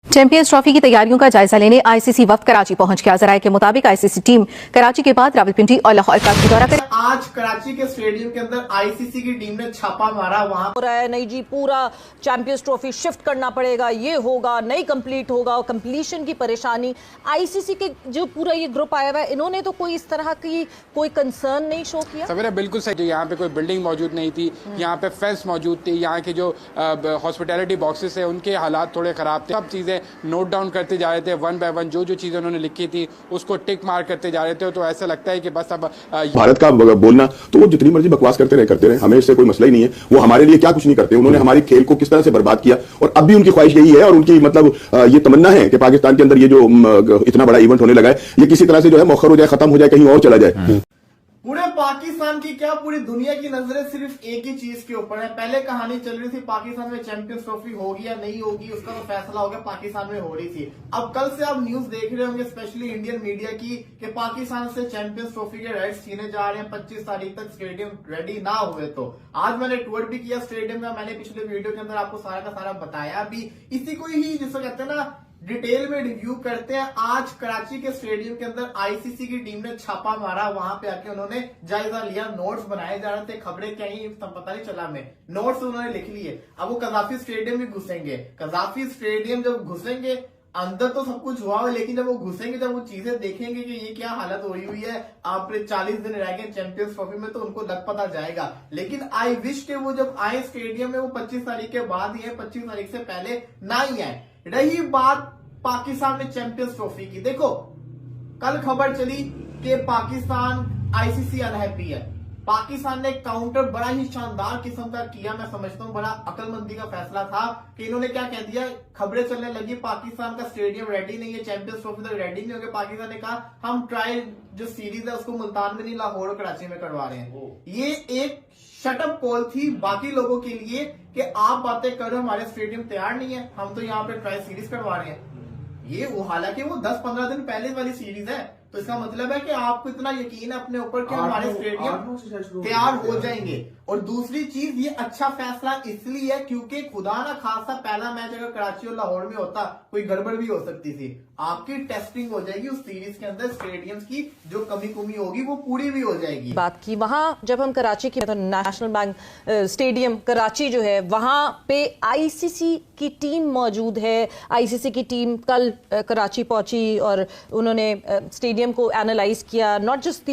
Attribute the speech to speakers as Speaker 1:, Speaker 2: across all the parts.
Speaker 1: Champions trophy की तैयारियों का जायजा लेने आईसीसी वफ्द कराची पहुंच गया। जराये के मुताबिक आईसीसी टीम कराची के बाद रावलपिंडी और लाहौर का दौरा कर
Speaker 2: आज कराची के स्टेडियम के अंदर आईसीसी की टीम ने छापा मारा। वहां
Speaker 3: हो रहा है नहीं जी, पूरा चैंपियंस ट्रॉफी शिफ्ट करना पड़ेगा, ये होगा नहीं कंप्लीट होगा और कंप्लीशन की परेशानी। आईसीसी के जो पूरा ये ग्रुप आया हुआ है, इन्होंने तो कोई इस तरह की कोई कंसर्न नहीं शो किया।
Speaker 4: सवेरा बिल्कुल सही। यहाँ पे कोई बिल्डिंग मौजूद नहीं थी, यहाँ पे फेंस मौजूद थी, यहाँ के जो हॉस्पिटैलिटी बॉक्सेस है उनके हालात थोड़े खराब थे। सब चीजें नोट डाउन करते जा रहे थे, वन बाय वन जो चीजें उन्होंने लिखी थी उसको टिक मार करते जा रहे थे। तो ऐसा लगता है कि बस अब
Speaker 5: भारत का बोलना तो वो जितनी मर्जी बकवास करते रहे, हमें इससे कोई मसला ही नहीं है। वो हमारे लिए क्या कुछ नहीं करते, उन्होंने हमारी खेल को किस तरह से बर्बाद किया और अब भी उनकी ख्वाहिश यही है और उनकी मतलब ये तमन्ना है कि पाकिस्तान के अंदर ये जो इतना बड़ा इवेंट होने लगा है ये किसी तरह से जो है मौखर हो जाए, खत्म हो जाए, कहीं और चला जाए।
Speaker 2: पूरे पाकिस्तान की क्या पूरी दुनिया की नजरें सिर्फ एक ही चीज के ऊपर है। पहले कहानी चल रही थी पाकिस्तान में चैंपियंस ट्रॉफी होगी या नहीं होगी, उसका तो फैसला हो गया, पाकिस्तान में हो रही थी। अब कल से आप न्यूज देख रहे होंगे स्पेशली इंडियन मीडिया की कि पाकिस्तान से चैंपियंस ट्रॉफी के राइट्स छीने जा रहे हैं 25 तारीख तक स्टेडियम रेडी ना हुए तो। आज मैंने टूर भी किया स्टेडियम का, मैंने पिछले वीडियो के अंदर आपको सारा का सारा बताया भी। इसी को ही जिसको कहते हैं ना डिटेल में रिव्यू करते हैं। आज कराची के स्टेडियम के अंदर आईसीसी की टीम ने छापा मारा। वहां पे आके उन्होंने जायजा लिया, नोट्स बनाए जा रहे थे, खबरें क्या ही पता नहीं चला हमें, नोट्स उन्होंने लिख लिए। अब वो कजाफी स्टेडियम भी घुसेंगे। कजाफी स्टेडियम जब घुसेंगे, अंदर तो सब कुछ हुआ है, लेकिन जब वो घुसेंगे, जब वो चीजें देखेंगे कि ये क्या हालत हो हुई है, आप 40 दिन रह गए चैंपियंस ट्रॉफी में, तो उनको लग पता जाएगा। लेकिन आई विश के वो जब आए स्टेडियम में वो 25 तारीख के बाद ही है, 25 तारीख से पहले ना ही आए। रही बात पाकिस्तान में चैंपियंस ट्रॉफी की, देखो कल खबर चली कि पाकिस्तान आईसीसी अनहैप्पी है। पाकिस्तान ने काउंटर बड़ा ही शानदार किस्म का किया, मैं समझता हूं बड़ा अक्लमंदी का फैसला था कि इन्होंने क्या कह दिया, खबरें चलने लगी पाकिस्तान का स्टेडियम रेडी नहीं है, चैंपियंस ट्रॉफी तक रेडी नहीं होगा। पाकिस्तान ने कहा हम ट्रायल जो सीरीज है उसको मुल्तान में नहीं लाहौर और कराची में करवा रहे हैं। ये एक शटअप कॉल थी बाकी लोगों के लिए कि आप बातें करो, हमारे स्टेडियम तैयार नहीं है, हम तो यहाँ पे ट्रायल सीरीज करवा रहे हैं। ये वो हालांकि वो 10-15 दिन पहले वाली सीरीज है, तो इसका मतलब है कि आपको इतना यकीन है अपने ऊपर कि हमारे स्टेडियम तैयार हो जाएंगे। और दूसरी चीज, ये अच्छा फैसला इसलिए है क्योंकि खुदा ना खासा पहला मैच अगर कराची और लाहौर में होता कोई गड़बड़ भी हो सकती थी। आपकी टेस्टिंग हो जाएगी उस सीरीज के अंदर, स्टेडियम्स की जो कमी होगी वो पूरी भी हो जाएगी।
Speaker 3: बात की वहां जब हम कराची की, तो नेशनल बैंक स्टेडियम कराची जो है वहां पे आईसीसी की टीम मौजूद है। आईसीसी की टीम कल कराची पहुंची और उन्होंने स्टेडियम को एनालाइज किया। Not just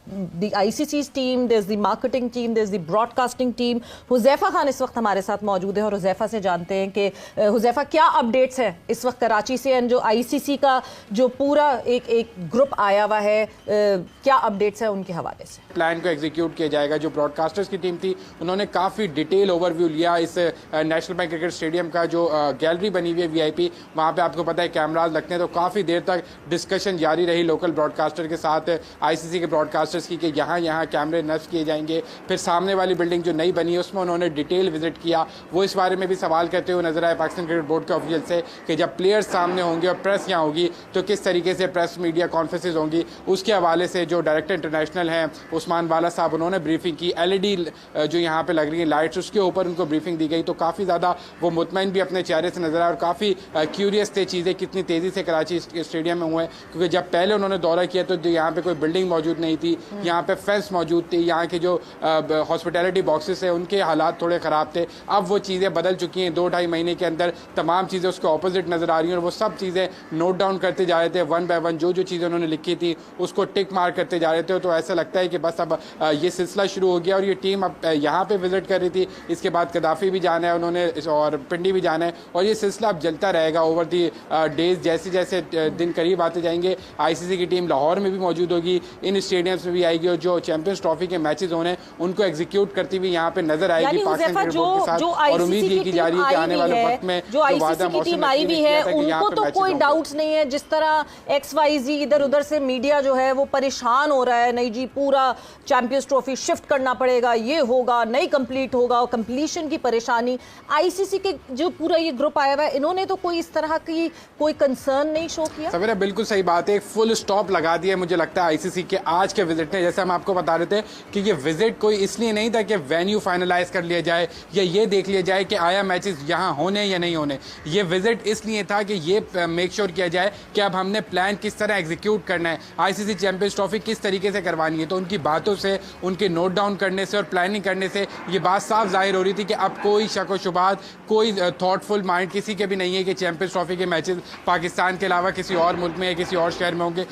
Speaker 3: the ICC team, there is the marketing team, there is the broadcasting team. Huzaifa Khan इस वक्त हमारे साथ मौजूद है और हुजैफा से जानते हैं कि हुजैफा क्या अपडेट्स है इस वक्त कराची से, एंड जो आईसीसी का जो पूरा एक ग्रुप आया हुआ है, क्या अपडेट्स है उनके हवाले से।
Speaker 4: प्लान को एग्जीक्यूट किया जाएगा। जो ब्रॉडकास्टर्स की टीम थी उन्होंने काफ़ी डिटेल ओवरव्यू लिया इस नेशनल बैंक क्रिकेट स्टेडियम का। जो गैलरी बनी हुई है वीआईपी, वहाँ पे आपको पता है कैमराज लगते हैं, तो काफ़ी देर तक डिस्कशन जारी रही लोकल ब्रॉडकास्टर के साथ आईसीसी के ब्रॉडकास्टर्स की कि यहाँ कैमरे नस्ब किए जाएंगे। फिर सामने वाली बिल्डिंग जो नई बनी है उसमें उन्होंने डिटेल विजिट किया। वो इस बारे में भी सवाल करते हुए नजर आए पाकिस्तान क्रिकेट बोर्ड के ऑफिशियल से कि जब प्लेयर्स सामने होंगे और प्रेस यहाँ होगी तो किस तरीके से प्रेस मीडिया कॉन्फ्रेंसेज होंगी। उसके हवाले से जो डायरेक्टर इंटरनेशनल हैं उस्मान वाला साहब, उन्होंने ब्रीफिंग की। एलईडी जो यहाँ पे लग रही है लाइट्स, उसके ऊपर उनको ब्रीफिंग दी गई, तो काफ़ी ज़्यादा वो मुतमईन भी अपने चेहरे से नजर आए और काफ़ी क्यूरियस थे चीज़ें कितनी तेज़ी से कराची स्टेडियम में हुए। क्योंकि जब पहले उन्होंने दौरा किया तो यहाँ पे कोई बिल्डिंग मौजूद नहीं थी, यहाँ पे फेंस मौजूद थी, यहाँ के जो हॉस्पिटैलिटी बॉक्सेस है उनके हालात थोड़े ख़राब थे। अब वो चीज़ें बदल चुकी हैं, 2-2.5 महीने के अंदर तमाम चीज़ें उसके ऑपोजिट नज़र आ रही हैं और वो सब चीज़ें नोट डाउन करते जा रहे थे, वन बाय वन जो चीज़ें उन्होंने लिखी थी उसको टिक मार करते जा रहे थे। तो ऐसा लगता है कि बस अब ये सिलसिला शुरू हो गया और ये टीम अब यहाँ पे विजिट कर रही थी, इसके बाद कदाफी भी जाना है उन्होंने और पिंडी भी जाना है, और ये सिलसिला अब चलता रहेगा ओवर दी डेज। जैसे जैसे दिन करीब आते जाएंगे आईसीसी की टीम लाहौर में भी मौजूद होगी, इन स्टेडियम्स में भी आएगी और जो चैंपियंस ट्रॉफी के मैचेस होने हैं उनको एग्जीक्यूट करती हुई यहाँ पे नजर आएगी पाकिस्तान क्रिकेट बोर्ड के साथ। और उम्मीद ये की जा रही है कि आने वाले वक्त में
Speaker 3: जो आईसीसी की टीम आई हुई है उनको तो कोई डाउट्स नहीं है। जिस तरह XYZ इधर उधर से मीडिया जो है वो परेशान हो रहा है, नहीं जी पूरा चैंपियंस ट्रॉफी शिफ्ट करना पड़ेगा, ये होगा नहीं कंप्लीट होगा और कंप्लीशन की परेशानी। आईसीसी के जो पूरा ये ग्रुप आया हुआ है, इन्होंने तो कोई इस तरह की कोई कंसर्न नहीं शो किया।
Speaker 4: सवेरा बिल्कुल सही बात है, एक फुल स्टॉप लगा दिया मुझे लगता है आईसीसी के आज के विजिट विजिट थे, जैसे हम आपको बता रहे थे कि ये विजिट कोई इसलिए नहीं था कि वेन्यू फाइनलाइज कर लिया जाए या ये देख लिया जाए कि आया मैचेस यहाँ होने या नहीं होने। ये विजिट इसलिए था कि ये मेक श्योर किया जाए कि अब हमने प्लान किस तरह एग्जीक्यूट करना है, आईसीसी चैंपियंस ट्रॉफी किस तरीके से करवानी है। तो उनकी बातों से, उनके नोट डाउन करने से और प्लानिंग करने से ये बात साफ जाहिर हो रही थी कि अब कोई शक व शुबात, कोई थॉटफुल माइंड किसी के भी नहीं है कि चैंपियंस ट्रॉफी के मैचेस पाकिस्तान के अलावा किसी और मुल्क में या किसी और शहर में होंगे।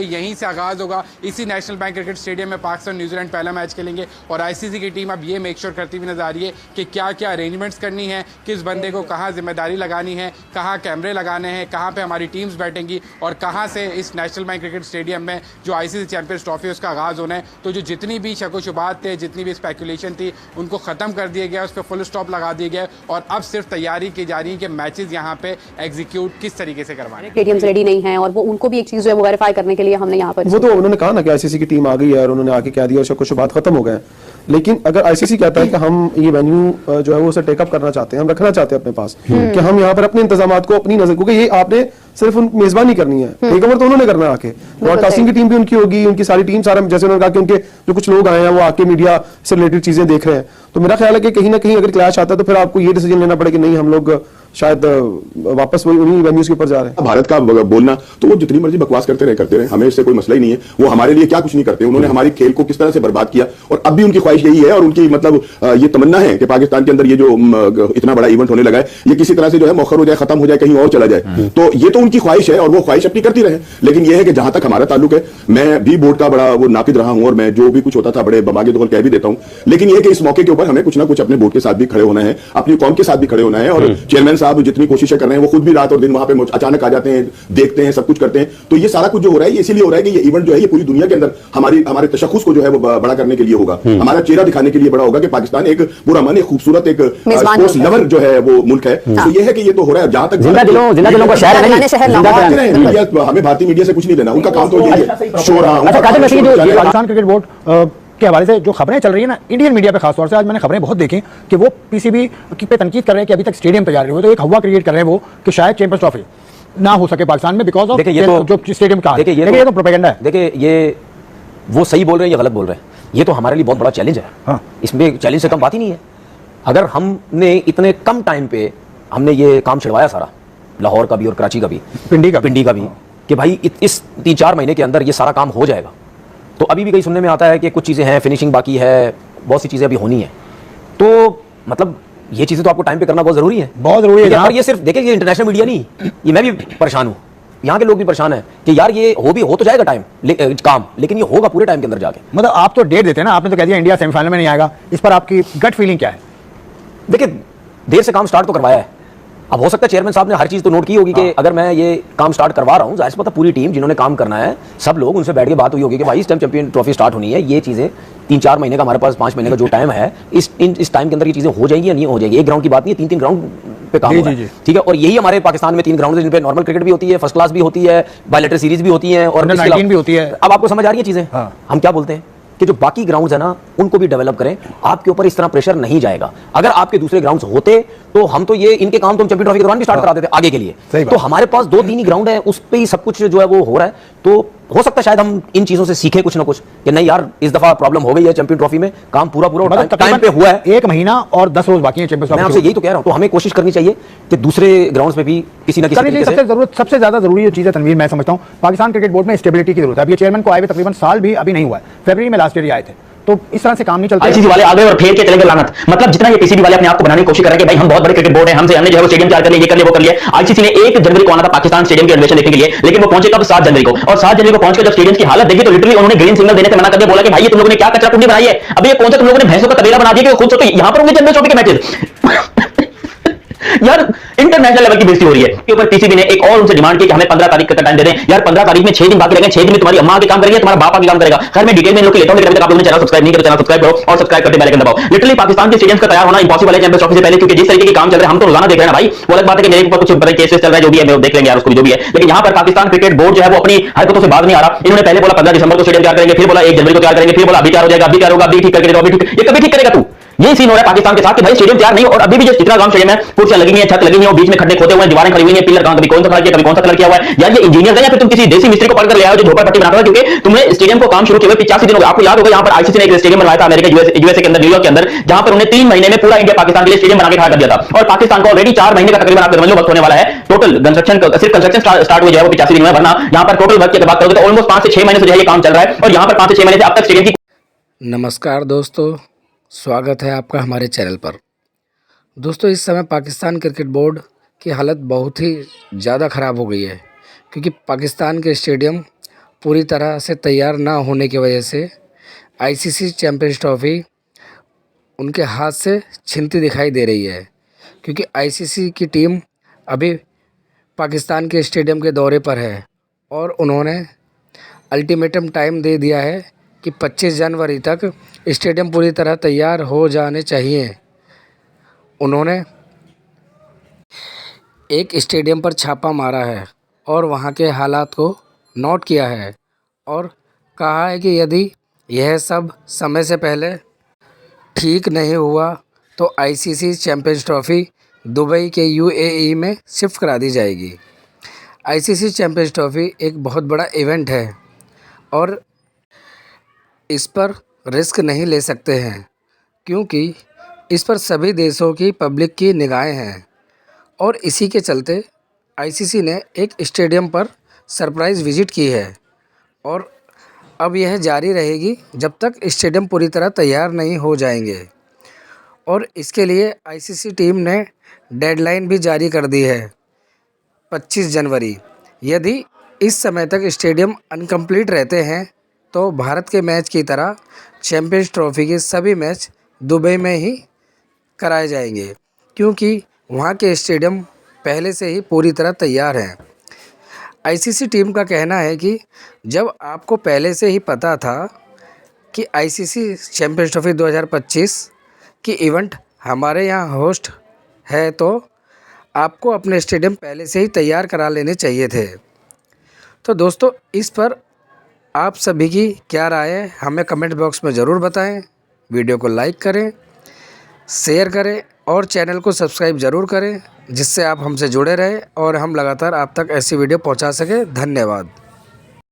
Speaker 4: यहीं से आगाज़ होगा। इसी नेशनल बैंक क्रिकेट स्टेडियम में पाकिस्तान न्यूजीलैंड पहला मैच खेलेंगे और आईसीसी की टीम अब ये मेक श्योर करती हुई नजर आ रही है कि क्या क्या अरेंजमेंट्स करनी है, किस बंदे को कहाँ जिम्मेदारी लगानी है, कहाँ कैमरे लगाने हैं, कहाँ पे हमारी टीम्स बैठेंगी और कहाँ से इस नेशनल बैंक क्रिकेट स्टेडियम में जो आईसीसी चैंपियंस ट्रॉफी उसका आगाज़ होना है। तो जो जितनी भी शक व शुबात थे, जितनी भी स्पेकुलेशन थी, उनको ख़त्म कर दिया गया, उस पर फुल स्टॉप लगा दिया गया और अब सिर्फ तैयारी की जा रही है कि मैचेस यहाँ पे एग्जीक्यूट किस तरीके से करवाने।
Speaker 6: स्टेडियम्स रेडी नहीं है और वो उनको भी एक चीज जो है वो वेरीफाई करने के लिए हमने यहाँ पर
Speaker 7: वो तो उन्होंने कहा ना कि आईसीसी की टीम आ गई है और उन्होंने आके कह दिया और शक व शुबात खत्म हो गए। लेकिन अगर आईसीसी कहता है कि हम ये वेन्यू जो है वो उसे टेकअप करना चाहते हैं, हम रखना चाहते हैं अपने पास, कि हम यहाँ पर अपने इंतजामात को अपनी नजर, क्योंकि ये आपने सिर्फ उन मेजबानी करनी है, टेक ओवर तो उन्होंने करना है आके। ब्रॉडकास्टिंग की टीम भी उनकी होगी, उनकी सारी टीम, सारा, जैसे उन्होंने कहा कि उनके जो कुछ लोग आए हैं वो आके मीडिया से रिलेटेड चीजें देख रहे हैं। तो मेरा ख्याल है कि कहीं ना कहीं अगर क्लैश आता है तो फिर आपको ये डिसीजन लेना पड़ेगा कि नहीं, हम लोग शायद वापस वही उन्हीं वेन्यूज के ऊपर जा रहे हैं।
Speaker 5: भारत का बोलना तो वो जितनी मर्जी बकवास करते रहे, हमें इससे कोई मसला ही नहीं है। वो हमारे लिए क्या कुछ नहीं करते, उन्होंने हमारी खेल को किस तरह से बर्बाद किया और अब भी उनकी ख्वाहिश यही है और उनकी मतलब ये तमन्ना है कि पाकिस्तान के अंदर ये जो इतना बड़ा इवेंट होने लगा है ये किसी तरह से जो है मौखर हो जाए, खत्म हो जाए, कहीं और चला जाए। तो ये तो उनकी ख्वाहिश है और वो ख्वाहिश अपनी करती रहे। लेकिन यह है कि जहां तक हमारा ताल्लुक है, मैं भी बोर्ड का बड़ा वो नाकिद रहा हूं और मैं जो भी कुछ होता था बड़े बमागे दौल कह भी देता हूं। लेकिन यह कि इस मौके के ऊपर हमें कुछ ना कुछ अपने बोर्ड के साथ भी खड़े होना है, अपनी कौम के साथ भी खड़े होना है। और चेयरमैन साहब जितनी कोशिशें कर रहे हैं वो खुद भी रात और दिन वहां पे अचानक आ जाते हैं, देखते हैं, सब कुछ करते हैं। तो ये सारा कुछ जो हो रहा है ये इसीलिए हो रहा है कि ये इवेंट जो है ये पूरी दुनिया के अंदर हमारे तशख्खुस को जो है वो बड़ा करने के लिए होगा, हमारा चेहरा दिखाने के लिए बड़ा होगा कि पाकिस्तान एक पूरा मन, एक खूबसूरत, एक स्पोर्ट्स लवर जो है वो मुल्क है। तो ये है कि ये तो हो रहा है। जहां तक
Speaker 8: जिंदा दिलों का शहर
Speaker 5: है, हमें भारतीय मीडिया से कुछ नहीं लेना, उनका काम तो ये है शोर।
Speaker 8: पाकिस्तान क्रिकेट बोर्ड के हवाले से जो खबरें चल रही है ना इंडियन मीडिया पे खासतौर से, आज मैंने खबरें बहुत देखी कि वो पीसीबी पे तनकीद कर रहे हैं कि अभी तक स्टेडियम तैयार नहीं हुआ, तो एक हवा क्रिएट कर रहे हैं वो कि शायद चैंपियंस ट्रॉफी ना हो सके पाकिस्तान में बिकॉज ऑफ जो स्टेडियम का। देखिए ये तो प्रोपेगेंडा है।
Speaker 9: देखिए ये वो सही बोल रहे हैं या गलत बोल रहे हैं, ये तो हमारे लिए बहुत बड़ा चैलेंज है। हाँ। इसमें चैलेंज से कम बात ही नहीं है। अगर हमने इतने कम टाइम पे हमने ये काम छिड़वाया सारा, लाहौर का भी और कराची का भी, पिंडी का भी, कि भाई इस 3-4 महीने के अंदर ये सारा काम हो जाएगा। तो अभी भी कहीं सुनने में आता है कि कुछ चीज़ें हैं, फिनिशिंग बाकी है, बहुत सी चीज़ें अभी होनी है। तो मतलब ये चीज़ें तो आपको टाइम पे करना बहुत ज़रूरी है, बहुत ज़रूरी है। और ये सिर्फ देखिए ये इंटरनेशनल मीडिया नहीं, ये मैं भी परेशान हूँ, यहाँ के लोग भी परेशान हैं कि यार ये हो तो जाएगा काम, लेकिन ये होगा पूरे टाइम के अंदर जाके।
Speaker 8: मतलब आप तो डेट देते हैं ना, आपने तो कह दिया इंडिया सेमीफाइनल में नहीं आएगा, इस पर आपकी गट फीलिंग क्या है?
Speaker 9: देखिए देर से काम स्टार्ट तो करवाया है, अब हो सकता है चेयरमैन साहब ने हर चीज तो नोट की होगी कि अगर मैं ये काम स्टार्ट करवा रहा हूं, जाहिर सी बात है पूरी टीम जिन्होंने काम करना है, सब लोग उनसे बैठ के बात हुई होगी कि भाई इस टाइम चैंपियन ट्रॉफी स्टार्ट होनी है, ये चीजें 3-4 महीने का हमारे पास 5 महीने का जो टाइम है, इस टाइम के अंदर ये चीजें हो जाएंगी या नहीं हो जाएगी। एक ग्राउंड की बात नहीं है, 3-3 ग्राउंड पे काम हो रहा है, ठीक है। और यही हमारे पाकिस्तान में 3 ग्राउंड है जिन पे नॉर्मल क्रिकेट भी होती है, फर्स्ट क्लास भी होती है, बायलैटरल सीरीज भी होती है और
Speaker 8: भी होती है।
Speaker 9: अब आपको समझ आ रही है चीजें, हम क्या बोलते हैं कि जो बाकी ग्राउंड्स है ना उनको भी डेवलप करें, आपके ऊपर इस तरह प्रेशर नहीं जाएगा। अगर आपके दूसरे ग्राउंड्स होते तो हम तो ये इनके काम तो हम चैंपियन ट्रॉफी के दौरान भी स्टार्ट करा देते आगे के लिए। तो हमारे पास 2-3 ही ग्राउंड है, उस पे ही सब कुछ जो है वो हो रहा है। तो हो सकता है शायद हम इन चीजों से सीखें कुछ ना कुछ कि नहीं यार इस दफा प्रॉब्लम हो गई है, चैंपियन ट्रॉफी में काम पूरा टाइम पे हुआ है,
Speaker 8: 1 महीना और 10 रोज बाकी है चैंपियंस ट्रॉफी।
Speaker 9: मैं आपसे यही तो कह रहा हूं, तो हमें कोशिश करनी चाहिए कि दूसरे ग्राउंड्स में भी किसी ना किसी तरीके से
Speaker 8: सबसे ज्यादा जरूरी चीज है तनवीर, मैं समझता हूं पाकिस्तान क्रिकेट बोर्ड में स्टेबिलिटी की जरूरत है। अब ये चेयरमैन को आए हुए तकरीबन साल भी अभी नहीं हुआ है, फरवरी में लास्ट ईयर आए थे, तो इस तरह से काम नहीं चलता।
Speaker 10: आईसीसी वाले आ गए और फेर के चले गए लानत। मतलब जितना ये पीसीबी वाले अपने आप को बनाने की कोशिश कर रहे हैं कि भाई हम बहुत बड़े क्रिकेट बोर्ड हैं, हमने जो है वो स्टेडियम तैयार कर लिया, ये कर लिया, वो कर लिया। आईसीसी ने 1 जनवरी को आना था पाकिस्तान स्टेडियम की रिनोवेशन देखने के लिए, लेकिन वो पहुंचे कब? 7 जनवरी को। और 7 जनवरी को पहुंचकर जब स्टेडियम की हालत देखी तो लिटरली उन्होंने ग्रीन सिग्नल देने से मना कर दिया, बोला कि भाई ये तुम लोगों ने क्या कचरा कुंडी बनाई है, अभी ये कौन सा तुम लोगों ने भैंसों का तबेला बना दिया कि खुद सोचो यहां पर होंगे चैंपियंस ट्रॉफी के मैचेस। यार इंटरनेशनल लेवल की बेइज्जती हो रही है के ऊपर पीसीबी ने एक और उनसे डिमांड की कि हमें 15 तारीख का टाइम दे दें। यार 15 तारीख में 6 दिन बाकी रह गए, 6 दिन में तुम्हारी अम्मा के काम करेगी, तुम्हारा बाप आगे काम करेगा। खैर मैं डिटेल में इन लोग के लेता हूं, लेकिन अभी तक आप लोगों ने चैनल सब्सक्राइब नहीं किया, चैनल सब्सक्राइब करो और सब्सक्राइब करके बेल आइकन दबाओ। लिटरली पाकिस्तान के स्टेडियम्स का तैयार होना इंपॉसिबल है चैंपियंस ट्रॉफी से पहले, क्योंकि जिस तरीके के काम चल रहे हैं हम तो रोजाना देख रहे हैं ना भाई। वो अलग बात है कि मेरे ऊपर कुछ बड़े केसेस चल रहा है, जो भी है मैं देख लेंगे यार उसको जो भी है, लेकिन यहां पर पाकिस्तान क्रिकेट बोर्ड जो है वो अपनी हरकतों से बाज नहीं आ रहा। इन्होंने पहले बोला 15 दिसंबर को स्टेडियम तैयार करेंगे, फिर बोला 1 जनवरी को तैयार करेंगे, फिर बोला अभी तैयार हो जाएगा, अभी तैयार होगा, अभी ठीक करके दो, अभी ठीक। ये कभी ठीक करेगा तू? यही सीन हो रहा है पाकिस्तान के साथ कि भाई स्टेडियम तैयार नहीं हो, और अभी भी जो इतना ग्राउंड स्टेडियम है, कुर्सियां लगी हुई है, छत लगी हुई है, बीच में खड्डे खोदे हुए हैं, दीवारें खड़ी हुई हैं, पिलर कभी कौन सा खड़ा किया, कभी कौन सा कलर किया हुआ है। यार ये इंजीनियर है या फिर तुम किसी देसी मिस्त्री को पढ़कर ले आए हो जो झोपड़पट्टी बनाता था? क्योंकि तुमने स्टेडियम को काम शुरू किए हुए 85 दिन हो गए। आपको याद होगा यहाँ पर आईसीसी ने एक स्टेडियम बनवाया था अमेरिका यूएसए के अंदर, न्यूयॉर्क के अंदर, जहां पर उन्हें 3 महीने में पूरा इंडिया पाकिस्तान के लिए स्टेडियम बना के खड़ा कर दिया था। और पाकिस्तान को ऑलरेडी 4 महीने का तकरीबन आप समझ लो वक्त होने वाला है टोटल कंस्ट्रक्शन, सिर्फ कंस्ट्रक्शन स्टार्ट हुई है वो 85 दिन में, वरना यहाँ पर टोटल वर्क की बात करोगे तो ऑलमोस्ट 5 से 6 महीने से जो है ये काम चल रहा है। और यहाँ पर 5 से 6 महीने से अब तक स्टेडियम की।
Speaker 11: नमस्कार दोस्तों, स्वागत है आपका हमारे चैनल पर। दोस्तों इस समय पाकिस्तान क्रिकेट बोर्ड की हालत बहुत ही ज़्यादा ख़राब हो गई है, क्योंकि पाकिस्तान के स्टेडियम पूरी तरह से तैयार ना होने की वजह से आईसीसी चैंपियंस ट्रॉफ़ी उनके हाथ से छिनती दिखाई दे रही है। क्योंकि आईसीसी की टीम अभी पाकिस्तान के स्टेडियम के दौरे पर है और उन्होंने अल्टीमेटम टाइम दे दिया है कि 25 जनवरी तक स्टेडियम पूरी तरह तैयार हो जाने चाहिए। उन्होंने एक स्टेडियम पर छापा मारा है और वहां के हालात को नोट किया है और कहा है कि यदि यह सब समय से पहले ठीक नहीं हुआ तो आईसीसी चैंपियंस ट्रॉफ़ी दुबई के यूएई में शिफ्ट करा दी जाएगी। आईसीसी चैंपियंस ट्रॉफ़ी एक बहुत बड़ा इवेंट है और इस पर रिस्क नहीं ले सकते हैं, क्योंकि इस पर सभी देशों की पब्लिक की निगाहें हैं। और इसी के चलते आईसीसी ने एक स्टेडियम पर सरप्राइज़ विज़िट की है और अब यह जारी रहेगी जब तक स्टेडियम पूरी तरह तैयार नहीं हो जाएंगे। और इसके लिए आईसीसी टीम ने डेडलाइन भी जारी कर दी है 25 जनवरी। यदि इस समय तक स्टेडियम अनकम्प्लीट रहते हैं तो भारत के मैच की तरह चैंपियंस ट्रॉफ़ी के सभी मैच दुबई में ही कराए जाएंगे, क्योंकि वहाँ के स्टेडियम पहले से ही पूरी तरह तैयार हैं। आईसीसी टीम का कहना है कि जब आपको पहले से ही पता था कि आईसीसी चैंपियंस ट्रॉफ़ी 2025 की इवेंट हमारे यहाँ होस्ट है तो आपको अपने स्टेडियम पहले से ही तैयार करा लेने चाहिए थे। तो दोस्तों इस पर आप सभी की क्या राय है हमें कमेंट बॉक्स में ज़रूर बताएं। वीडियो को लाइक करें, शेयर करें और चैनल को सब्सक्राइब ज़रूर करें, जिससे आप हमसे जुड़े रहें और हम लगातार आप तक ऐसी वीडियो पहुंचा सकें। धन्यवाद।